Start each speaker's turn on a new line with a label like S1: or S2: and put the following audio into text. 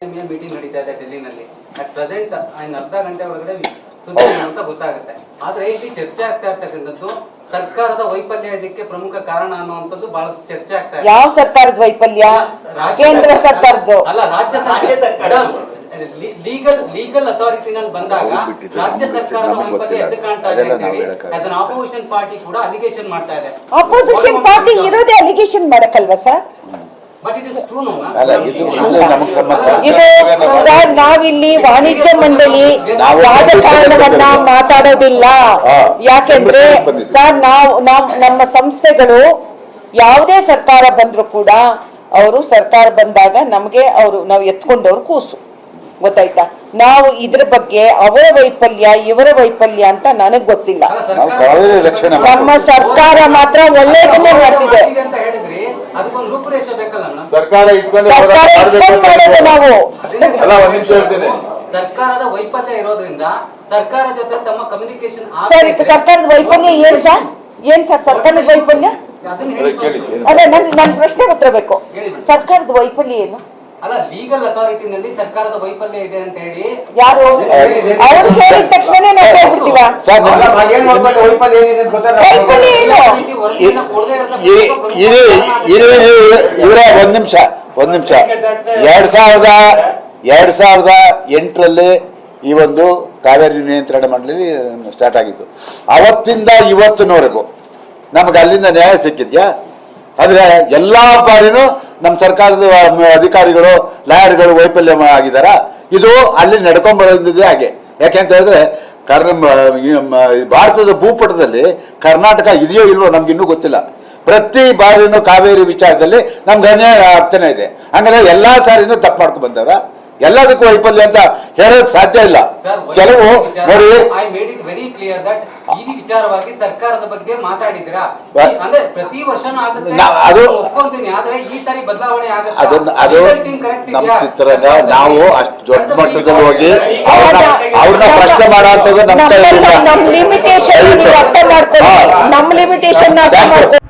S1: Meeting ನಡೀತಾ ಇದೆ ಡೆಲ್ಲಿನಲ್ಲಿ. At present ಅರ್ಧ ಗಂಟೆ ಒಳಗಡೆ ಸುದ್ದಿ ಅಂತ ಗೊತ್ತಾಗುತ್ತೆ. ಆದ್ರೆ ಇಲ್ಲಿ ಚರ್ಚೆ ಆಗ್ತಾ ಇರ್ತಕ್ಕಂಥದ್ದು ಸರ್ಕಾರದ ವೈಫಲ್ಯ ಇದಕ್ಕೆ ಪ್ರಮುಖ ಕಾರಣ ಅನ್ನುವಂಥದ್ದು ಬಹಳಷ್ಟು ಚರ್ಚೆ ಆಗ್ತಾ ಇದೆ.
S2: ಯಾವ ಸರ್ಕಾರದ ವೈಫಲ್ಯ? ಕೇಂದ್ರ ಸರ್ಕಾರದ್ದು
S1: ಅಲ್ಲ, ರಾಜ್ಯ ಸರ್ಕಾರ ಲೀಗಲ್ ಅಥಾರಿಟಿನಲ್ಲಿ ಬಂದಾಗ ರಾಜ್ಯ ಸರ್ಕಾರದ ವೈಫಲ್ಯ ಎದ್ದು ಕಾಣ್ತಾ ಇದೆ ಅಂತ ಹೇಳಿ ಅದನ್ನ ಆಪೋಸಿಷನ್ ಪಾರ್ಟಿ ಕೂಡ ಅಲಿಗೇಷನ್ ಮಾಡ್ತಾ ಇದೆ.
S2: ಆಪೋಸಿಷನ್ ಪಾರ್ಟಿ ಇರೋದೇ ಅಲಿಗೇಷನ್ ಮಾಡಕ್ಕಲ್ವಾ ಸರ್? ಇದು ಸರ್, ನಾವಿಲ್ಲಿ ವಾಣಿಜ್ಯ ಮಂಡಳಿ ರಾಜಕಾರಣವನ್ನ ಮಾತಾಡೋದಿಲ್ಲ. ಯಾಕೆಂದ್ರೆ ಸರ್, ನಮ್ಮ ಸಂಸ್ಥೆಗಳು ಯಾವುದೇ ಸರ್ಕಾರ ಬಂದ್ರು ಕೂಡ ಅವರು ಸರ್ಕಾರ ಬಂದಾಗ ನಮ್ಗೆ ನಾವು ಎತ್ಕೊಂಡವ್ರು ಕೂಸು, ಗೊತ್ತಾಯ್ತಾ? ನಾವು ಇದ್ರ ಬಗ್ಗೆ ಅವರ ವೈಫಲ್ಯ ಇವರ ವೈಫಲ್ಯ ಅಂತ ನನಗ್ ಗೊತ್ತಿಲ್ಲ. ನಮ್ಮ ಸರ್ಕಾರ ಮಾತ್ರ ಒಳ್ಳೆಯದನ್ನೇ ಮಾಡ್ತಿದೆ.
S3: ಸರ್ಕಾರ
S2: ಮಾಡೋದು ನಾವು
S1: ಸರ್ಕಾರದ ವೈಫಲ್ಯ ಇರೋದ್ರಿಂದ ಸರ್ಕಾರ ಜೊತೆ ತಮ್ಮ ಕಮ್ಯುನಿಕೇಶನ್
S2: ಸರ್. ಸರ್ಕಾರದ ವೈಫಲ್ಯ ಏನ್ ಸರ್? ಏನ್ ಸರ್ ಸರ್ಕಾರದ ವೈಫಲ್ಯ? ಅದೇ ನನ್ ಪ್ರಶ್ನೆ ಉತ್ತರ ಬೇಕು. ಸರ್ಕಾರದ ವೈಫಲ್ಯ ಏನು?
S1: ಅಲ್ಲ, ಲೀಗಲ್ ಅಥಾರಿಟಿನಲ್ಲಿ ಸರ್ಕಾರದ ವೈಫಲ್ಯ ಇದೆ ಅಂತ ಹೇಳಿ
S2: ಯಾರು ಅವ್ರು ಹೇಳಿದ ತಕ್ಷಣ ನಾವು ಹೇಳ್ಬಿಡ್ತೀವ? ವೈಫಲ್ಯ ಏನು?
S4: ಇವರ ಒಂದ್ ನಿಮಿಷ 2008ರಲ್ಲಿ ಈ ಒಂದು ಕಾವೇರಿ ನಿಯಂತ್ರಣ ಮಂಡಳಿ ಸ್ಟಾರ್ಟ್ ಆಗಿತ್ತು. ಅವತ್ತಿಂದ ಇವತ್ತಿನವರೆಗೂ ನಮ್ಗೆ ಅಲ್ಲಿಂದ ನ್ಯಾಯ ಸಿಕ್ಕಿದ್ಯಾ? ಆದ್ರೆ ಎಲ್ಲಾ ಬಾರಿನೂ ನಮ್ಮ ಸರ್ಕಾರದ ಅಧಿಕಾರಿಗಳು ಲಾಯರ್ಗಳು ವೈಫಲ್ಯ ಆಗಿದಾರ. ಇದು ಅಲ್ಲಿ ನಡ್ಕೊಂಡ್ ಬರೋದಿದೆ ಹಾಗೆ. ಯಾಕೆಂತ ಹೇಳಿದ್ರೆ ಭಾರತದ ಭೂಪಟದಲ್ಲಿ ಕರ್ನಾಟಕ ಇದೆಯೋ ಇಲ್ವೋ ನಮ್ಗೆ ಇನ್ನೂ ಗೊತ್ತಿಲ್ಲ. ಪ್ರತಿ ಬಾರಿನೂ ಕಾವೇರಿ ವಿಚಾರದಲ್ಲಿ ನಮ್ಗೆ ಅನ್ಯಾಯ ಆಗ್ತಾನೆ ಇದೆ. ಹಂಗಾದ್ರೆ ಎಲ್ಲಾ ಸಾರಿನೂ ತಪ್ಪು ಮಾಡ್ಕೊಂಡು ಬಂದವ್ರ. ಎಲ್ಲದಕ್ಕೂ ವೈಫಲ್ಯ ಅಂತ ಹೇಳೋದು ಸಾಧ್ಯ ಇಲ್ಲ. ಕೆಲವು ನೋಡಿ,
S1: ಈ ವಿಚಾರವಾಗಿ ಸರ್ಕಾರದ ಬಗ್ಗೆ ಮಾತಾಡಿದಿರಾ? ಅಂದ್ರೆ ಪ್ರತಿ ವರ್ಷನೂ ಆಗುತ್ತೆ, ಒಪ್ಕೊಂತೀನಿ. ಆದ್ರೆ ಈ ಸಾರಿ ಬದಲಾವಣೆ ಆಗುತ್ತೆ.
S4: ಅದು ನಮ್ಮ ಚಿತ್ರರಂಗ. ನಾವು ಅಷ್ಟು ದೊಡ್ಡ ಮಟ್ಟದಲ್ಲಿ ಹೋಗಿ ಅವ್ರನ್ನ ಪ್ರಶ್ನೆ ಮಾಡೋಂಥದ್ದು
S2: ನಮ್ಮ ಲಿಮಿಟೇಷನ್ ಅರ್ಥ ಮಾಡ್ಕೊಳ್ಳಿ. ನಮ್ಮ ಲಿಮಿಟೇಷನ್ ಅರ್ಥ ಮಾಡ್ಕೊಳ್ಳಿ.